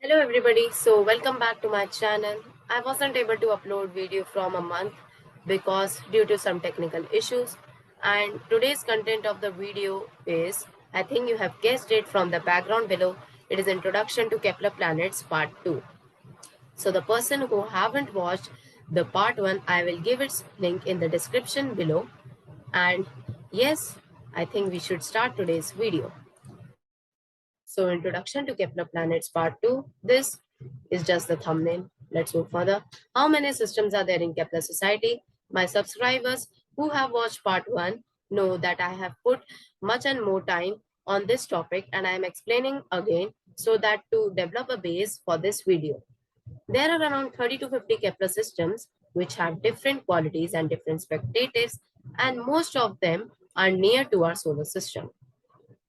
Hello everybody, so welcome back to my channel. I wasn't able to upload video from a month because due to some technical issues, and today's content of the video is, I think you have guessed it from the background below, it is Introduction to Kepler Planets Part 2. So the person who haven't watched the Part 1, I will give its link in the description below. And yes, I think we should start today's video. So Introduction to Kepler Planets Part 2. This is just the thumbnail. Let's move further. How many systems are there in Kepler Society? My subscribers who have watched Part 1 know that I have put much and more time on this topic and I am explaining again so that to develop a base for this video. There are around 30 to 50 Kepler systems which have different qualities and different spectratives, and most of them are near to our solar system,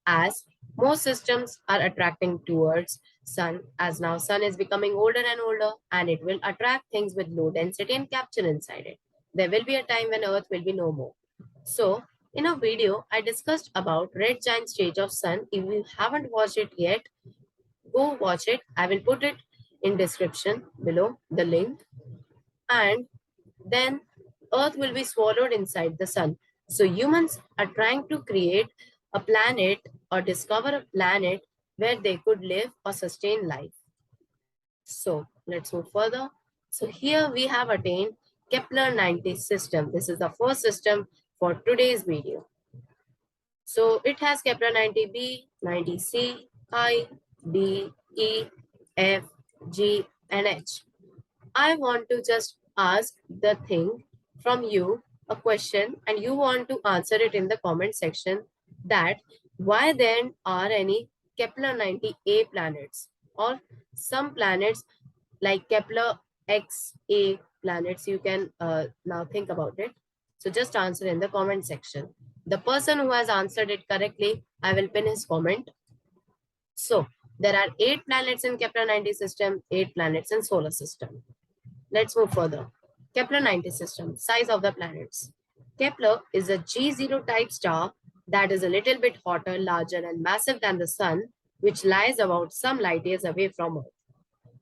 as most systems are attracting towards sun, as now sun is becoming older and older and it will attract things with low density and capture inside it. There will be a time when earth will be no more. So in a video I discussed about red giant stage of sun. If you haven't watched it yet, go watch it. I will put it in description below, the link. And then earth will be swallowed inside the sun. So humans are trying to create a planet or discover a planet where they could live or sustain life. So let's move further. So here we have attained Kepler 90 system. This is the first system for today's video. So it has Kepler 90b, 90c, I, D, E, F, G, and H. I want to just ask the thing from you, a question, and you want to answer it in the comment section, that why then are any Kepler 90a planets or some planets like Kepler XA planets? You can now think about it. So just answer in the comment section. The person who has answered it correctly, I will pin his comment. So there are 8 planets in Kepler 90 system, 8 planets in solar system. Let's move further. Kepler 90 system, size of the planets. Kepler is a G0 type star that is a little bit hotter, larger, and massive than the Sun, which lies about some light years away from Earth.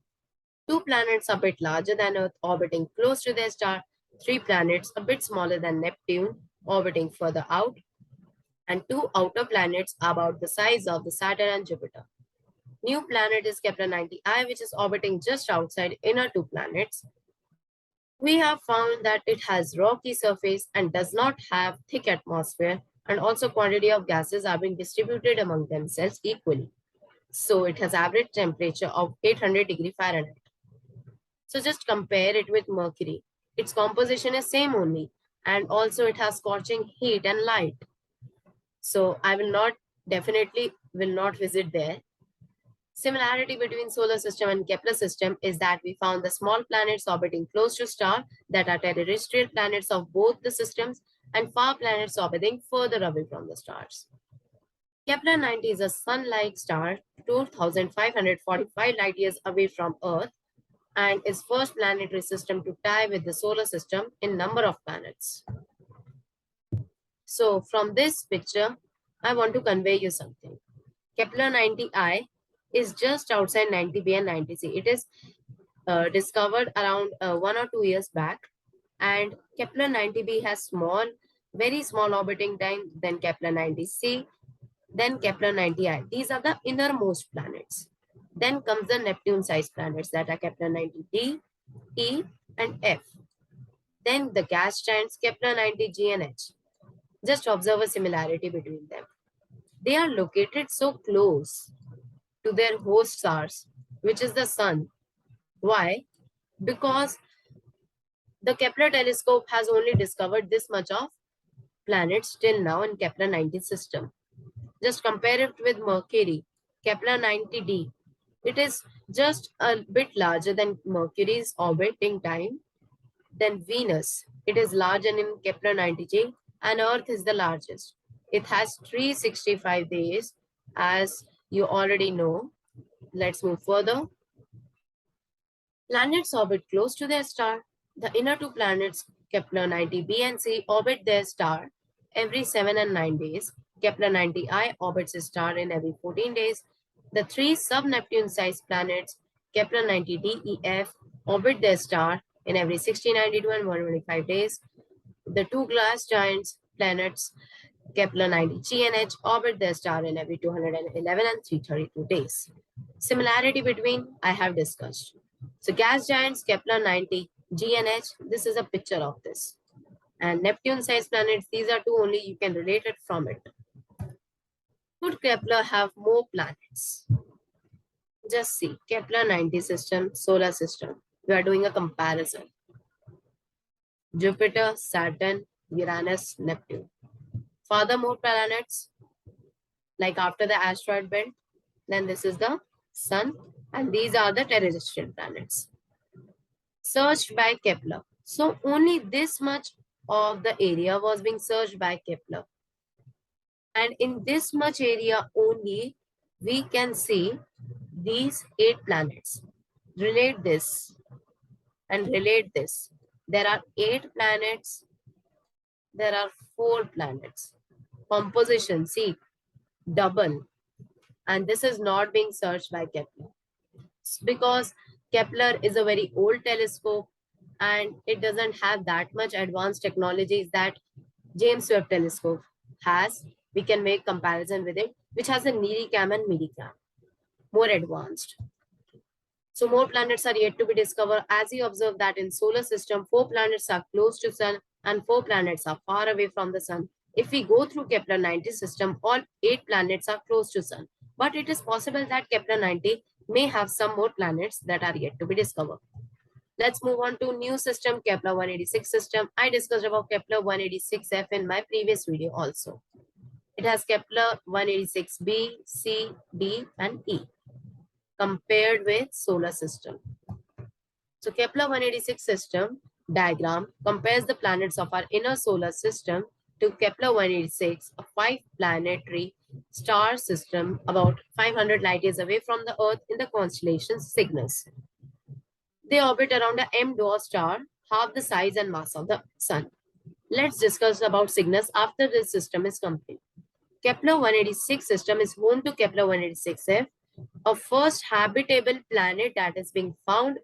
2 planets a bit larger than Earth, orbiting close to their star. 3 planets a bit smaller than Neptune, orbiting further out. And 2 outer planets about the size of the Saturn and Jupiter. New planet is Kepler 90I, which is orbiting just outside inner 2 planets. We have found that it has rocky surface and does not have thick atmosphere, and also quantity of gases are being distributed among themselves equally. So it has average temperature of 800 degree Fahrenheit. So just compare it with Mercury. Its composition is same only, and also it has scorching heat and light. So I will not, definitely will not visit there. Similarity between solar system and Kepler system is that we found the small planets orbiting close to stars that are terrestrial planets of both the systems, and far planets orbiting further away from the stars. Kepler 90 is a sun-like star 2,545 light years away from Earth and is first planetary system to tie with the solar system in number of planets. So from this picture, I want to convey you something. Kepler 90I is just outside 90b and 90c. It is discovered around 1 or 2 years back, and Kepler 90b has small, very small orbiting time than Kepler 90c, then Kepler 90I. These are the innermost planets. Then comes the Neptune-sized planets that are Kepler 90d, E, and F. Then the gas giants Kepler 90G and H. Just observe a similarity between them. They are located so close to their host stars, which is the sun. Why? Because the Kepler telescope has only discovered this much of planets till now in Kepler 90 system. Just compare it with Mercury, Kepler 90d. It is just a bit larger than Mercury's orbiting time. Then Venus, it is larger in Kepler 90G, and Earth is the largest. It has 365 days, as you already know. Let's move further. Planets orbit close to their star. The inner 2 planets, Kepler 90b and c, orbit their star every 7 and 9 days. Kepler 90I orbits a star in every 14 days. The 3 sub-Neptune-sized planets, Kepler 90 DEF orbit their star in every 60, 92, and 125 days. The two gas giants planets Kepler 90 GNH orbit their star in every 211 and 332 days. Similarity between I have discussed. So gas giants Kepler 90 GNH, this is a picture of this. And Neptune-sized planets, these are two only, you can relate it from it. Could Kepler have more planets? Just see, Kepler 90 system, solar system. We are doing a comparison. Jupiter, Saturn, Uranus, Neptune. Further more planets, like after the asteroid belt, then this is the Sun, and these are the terrestrial planets. Searched by Kepler. So only this much of the area was being searched by Kepler. And in this much area only, we can see these 8 planets. Relate this and relate this. There are 8 planets. There are 4 planets. Composition, see, double. And this is not being searched by Kepler. It's because Kepler is a very old telescope and it doesn't have that much advanced technologies that James Webb telescope has. We can make comparison with it, which has a NIRICAM and MIRICAM, more advanced. So more planets are yet to be discovered. As you observe that in solar system, 4 planets are close to sun and 4 planets are far away from the sun. If we go through Kepler 90 system, all 8 planets are close to sun. But it is possible that Kepler 90 may have some more planets that are yet to be discovered. Let's move on to new system, Kepler 186 system. I discussed about Kepler 186f in my previous video also. It has Kepler 186b, C, D, and E compared with solar system. So Kepler 186 system diagram compares the planets of our inner solar system to Kepler 186, a 5-planetary star system about 500 light years away from the Earth in the constellation Cygnus. They orbit around a M-dwarf star, half the size and mass of the Sun. Let's discuss about Cygnus after this system is complete. Kepler 186 system is home to Kepler 186f, a first habitable planet that is being found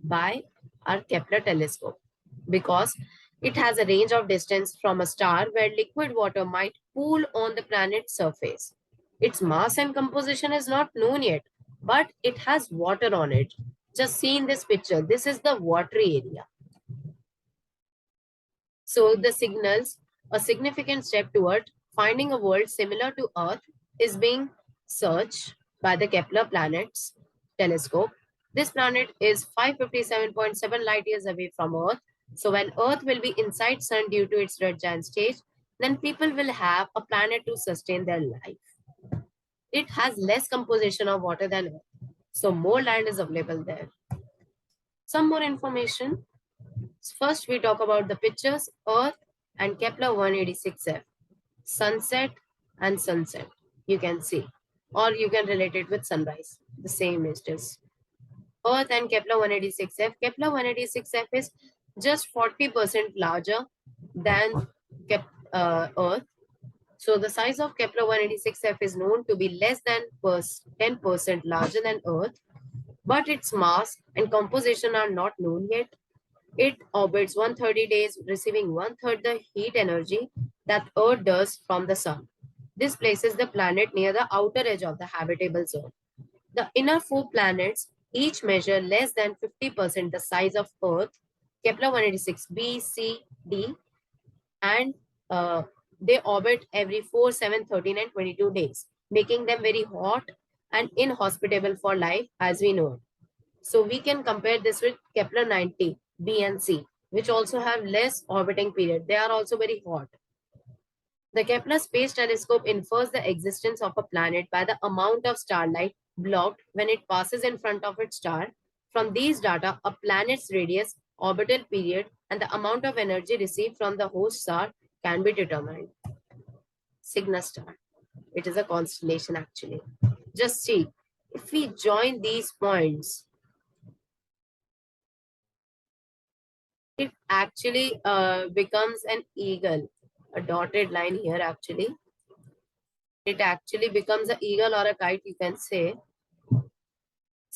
by our Kepler telescope, because it has a range of distance from a star where liquid water might pool on the planet's surface. Its mass and composition is not known yet, but it has water on it. Just see in this picture, this is the watery area. So the signals a significant step toward finding a world similar to Earth is being searched by the Kepler planets telescope. This planet is 557.7 light years away from Earth. So when Earth will be inside Sun due to its red giant stage, then people will have a planet to sustain their life. It has less composition of water than Earth, so more land is available there. Some more information. First, we talk about the pictures, Earth and Kepler 186f. Sunset and sunset, you can see. Or you can relate it with sunrise. The same is this. Earth and Kepler 186f. Kepler 186f is just 40% larger than Earth. So the size of Kepler 186f is known to be less than 10% larger than Earth, but its mass and composition are not known yet. It orbits 130 days, receiving 1/3 the heat energy that Earth does from the Sun. This places the planet near the outer edge of the habitable zone. The inner 4 planets each measure less than 50% the size of Earth, Kepler 186b, C, D, and they orbit every 4, 7, 13, and 22 days, making them very hot and inhospitable for life as we know it. So we can compare this with Kepler 90, B and C, which also have less orbiting period. They are also very hot. The Kepler Space Telescope infers the existence of a planet by the amount of starlight blocked when it passes in front of its star. From these data, a planet's radius, orbital period, and the amount of energy received from the host star can be determined. Cygnus star. It is a constellation actually. Just see, if we join these points, it actually becomes an eagle, a dotted line here actually. It actually becomes an eagle or a kite, you can say.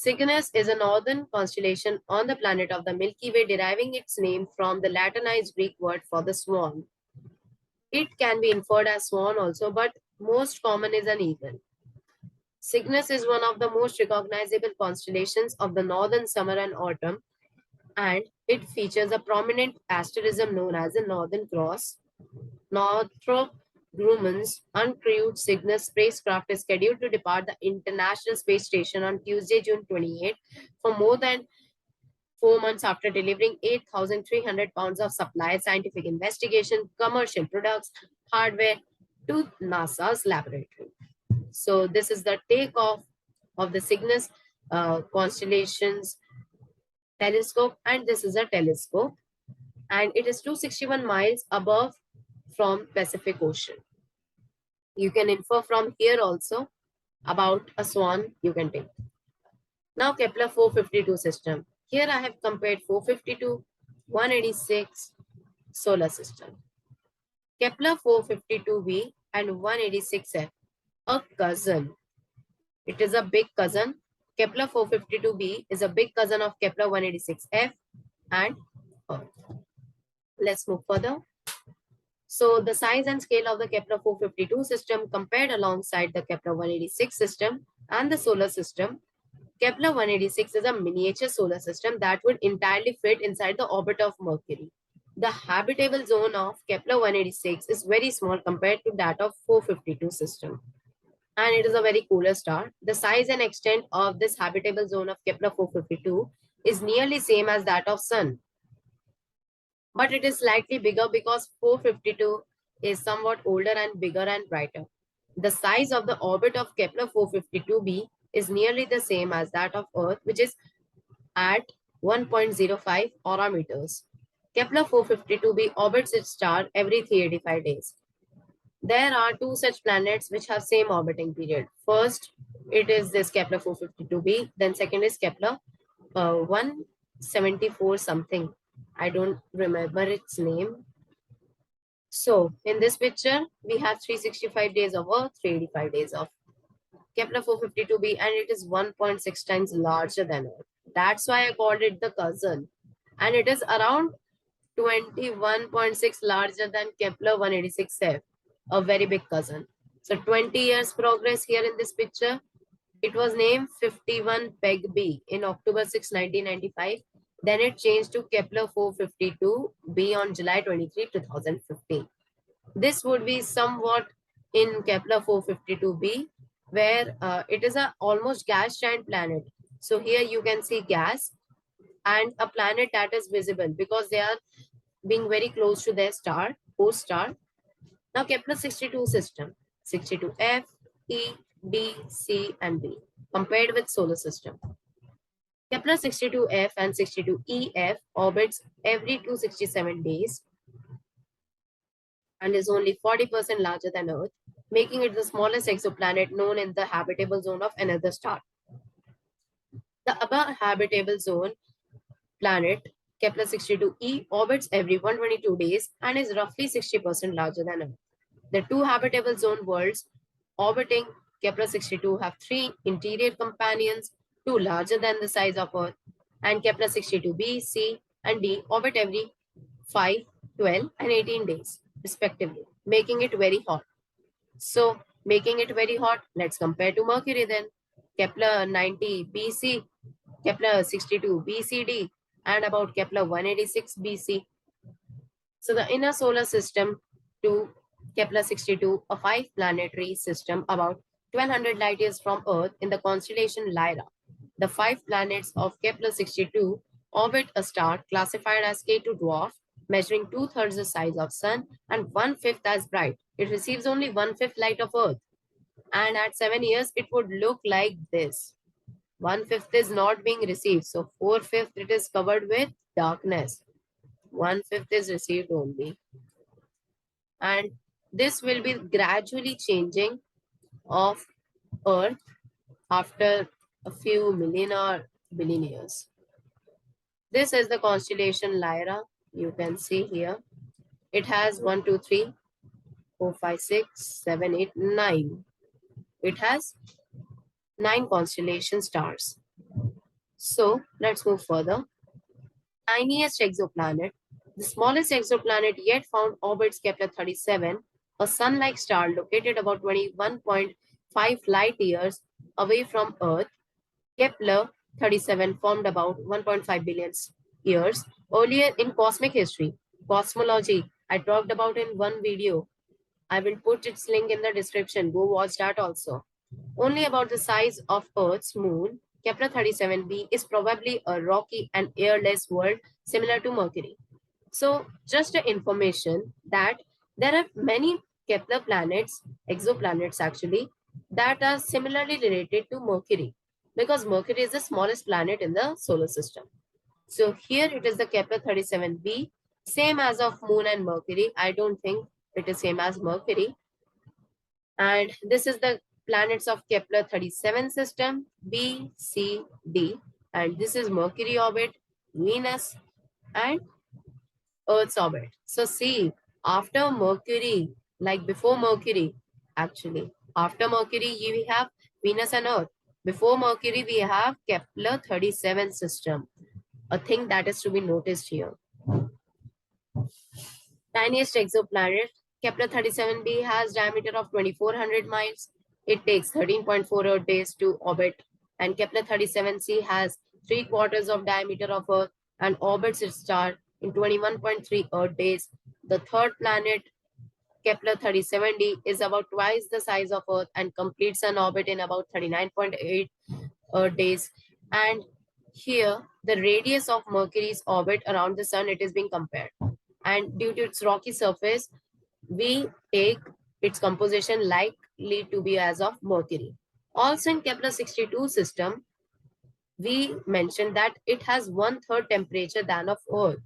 Cygnus is a northern constellation on the planet of the Milky Way, deriving its name from the Latinized Greek word for the swan. It can be inferred as swan also, but most common is an eagle. Cygnus is one of the most recognizable constellations of the northern summer and autumn, and it features a prominent asterism known as the Northern Cross. Northrop Grumman's uncrewed Cygnus spacecraft is scheduled to depart the International Space Station on Tuesday, June 28, for more than 4 months after delivering 8,300 pounds of supplies, scientific investigation, commercial products, hardware to NASA's laboratory. So this is the takeoff of the Cygnus constellations telescope, and this is a telescope, and it is 261 miles above from Pacific Ocean. You can infer from here also about a swan you can take. Now Kepler 452 system. Here I have compared 452, 186 solar system. Kepler 452b and 186f, a cousin. It is a big cousin. Kepler 452b is a big cousin of Kepler 186f and Earth. Let's move further. So the size and scale of the Kepler 452 system compared alongside the Kepler 186 system and the solar system. Kepler 186 is a miniature solar system that would entirely fit inside the orbit of Mercury. The habitable zone of Kepler 186 is very small compared to that of 452 system. And it is a very cooler star. The size and extent of this habitable zone of Kepler 452 is nearly same as that of Sun. But it is slightly bigger because 452 is somewhat older and bigger and brighter. The size of the orbit of Kepler 452b is nearly the same as that of Earth, which is at 1.05 aura meters. Kepler 452b orbits its star every 385 days. There are two such planets which have same orbiting period. First, it is this Kepler 452b. Then second is Kepler 174 something. I don't remember its name. So in this picture, we have 365 days of Earth, 385 days of Kepler 452b, and it is 1.6 times larger than Earth. That's why I called it the cousin. And it is around 21.6 larger than Kepler 186f, a very big cousin. So 20 years progress here in this picture. It was named 51 Peg B in October 6, 1995. Then it changed to Kepler 452b on July 23, 2015. This would be somewhat in Kepler 452b, where it is a almost gas giant planet. So here you can see gas and a planet that is visible because they are being very close to their star, host star. Now Kepler 62 system, 62f, E, D, C, and B, compared with solar system. Kepler 62f and 62EF orbits every 267 days and is only 40% larger than Earth, making it the smallest exoplanet known in the habitable zone of another star. The above habitable zone planet, Kepler 62e, orbits every 122 days and is roughly 60% larger than Earth. The two habitable zone worlds orbiting Kepler 62 have three interior companions, two larger than the size of Earth, and Kepler 62b, C, and D orbit every 5, 12, and 18 days, respectively, making it very hot. So, making it very hot, let's compare to Mercury then. Kepler 90 BC, Kepler 62 BCD, and about Kepler 186 BC. So, the inner solar system to Kepler 62, a five-planetary system about 1200 light years from Earth in the constellation Lyra. The five planets of Kepler 62 orbit a star classified as K2 dwarf, measuring two-thirds the size of Sun and one-fifth as bright. It receives only one-fifth light of Earth. And at 7 years, it would look like this. One-fifth is not being received. So 4/5 it is covered with darkness. One-fifth is received only. And this will be gradually changing of Earth after a few million or billion years. This is the constellation Lyra. You can see here. It has 1, 2, 3, 4, 5, 6, 7, 8, 9. It has 9 constellation stars. So let's move further. Tiniest exoplanet. The smallest exoplanet yet found orbits Kepler 37, a sun-like star located about 21.5 light years away from Earth. Kepler 37 formed about 1.5 billion years earlier in cosmic history. Cosmology, I talked about in one video. I will put its link in the description. Go watch that also. Only about the size of Earth's moon, Kepler 37b is probably a rocky and airless world similar to Mercury. So, just a information that there are many Kepler planets, exoplanets actually, that are similarly related to Mercury because Mercury is the smallest planet in the solar system. So, here it is the Kepler 37b, same as of Moon and Mercury. I don't think it is same as Mercury, and this is the planets of Kepler 37 system B, C, D. And this is Mercury orbit, Venus, and Earth's orbit. So see, after Mercury, like before Mercury, actually, after Mercury, we have Venus and Earth. Before Mercury, we have Kepler 37 system, a thing that is to be noticed here. Tiniest exoplanet, Kepler 37b has diameter of 2400 miles. It takes 13.4 Earth days to orbit. And Kepler 37c has 3/4 of diameter of Earth and orbits its star in 21.3 Earth days. The third planet, Kepler 37d, is about twice the size of Earth and completes an orbit in about 39.8 Earth days. And here, the radius of Mercury's orbit around the Sun, it is being compared. And due to its rocky surface, we take its composition likely to be as of Mercury. Also in Kepler 62 system, we mentioned that it has one-third temperature than of Earth.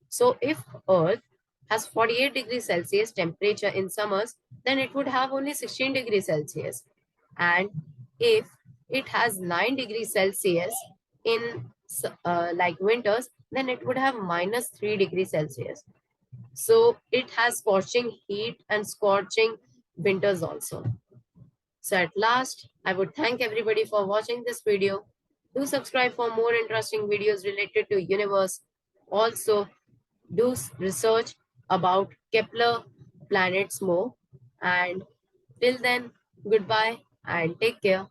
So if Earth has 48 degrees Celsius temperature in summers, then it would have only 16 degrees Celsius. And if it has 9 degrees Celsius in like winters, then it would have minus 3 degrees Celsius. So it has scorching heat and scorching winters also. So at last, I would thank everybody for watching this video. Do subscribe for more interesting videos related to universe. Also, do research about Kepler planets more. And till then, goodbye and take care.